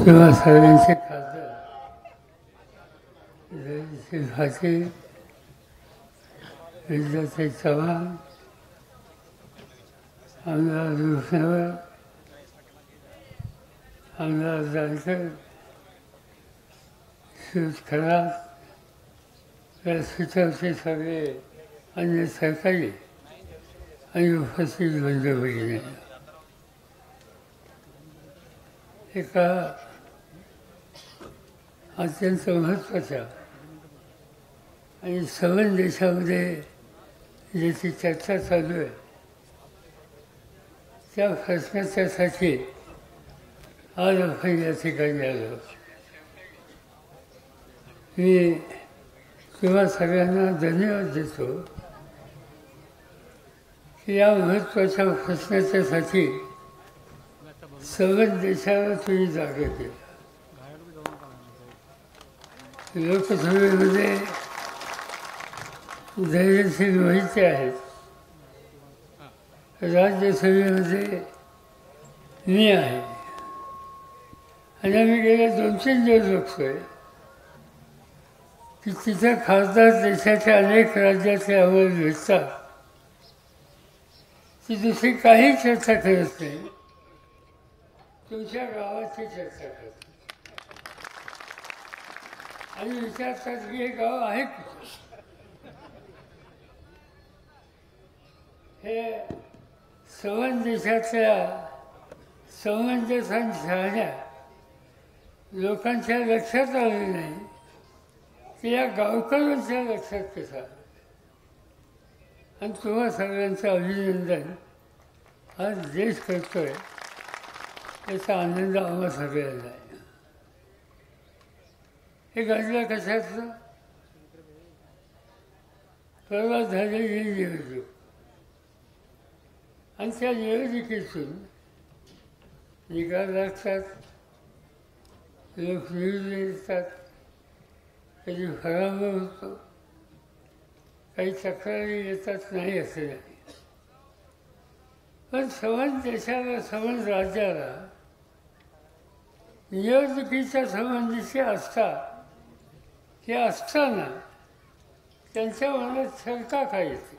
तेव्हा सर्वांचे खासदार जयश्री फाटे, विद्याताई चव्हाण, आमदार रुपनगर, आमदार जानकर, सुरेश खरात, व्यासपीठावरचे सगळे अन्य सहकारी आणि उपस्थित बंधू भगिनी, एका अत्यंत महत्त्वाच्या आणि संबंध देशामध्ये ज्याची चर्चा चालू आहे त्या प्रश्नाच्यासाठी आज आपण या ठिकाणी आलो. मी तुम्हा सगळ्यांना धन्यवाद देतो की या महत्त्वाच्या प्रश्नाच्यासाठी संबंध देशाला तुम्ही जागा केली. लोकसभेमध्ये धैर्यशील मोहिते आहेत, राज्यसभेमध्ये मी आहे आणि आम्ही गेल्या 2-3 दिवस बघतोय की तिथे खासदार देशाच्या अनेक राज्याचे आम्हाला भेटतात, ती दुसरी काही चर्चा करत नाही, तुमच्या गावाची चर्चा करतात आणि विचारतात की हे गाव आहे कुठे. हे संबंध देशातल्या समंजस शहाण्या लोकांच्या लक्षात आले नाही की या गावकऱ्यांच्या लक्षात कसं. आणि तुम्हा सगळ्यांचं अभिनंदन आज देश करतोय याचा आनंद आम्हा सगळ्यांना आहे. हे घडलं कशाचं? परवा झालेली निवडणूक आणि त्या निवडणुकीतून निकाल लागतात, लोक निवडून येतात, कधी पराभव होतो, काही तक्रारी येतात, नाही असं नाही. पण संबंध देशाला, संबंध राज्याला निवडणुकीच्या संबंधीचे असतात हे असताना त्यांच्या मनात शंका काय येते.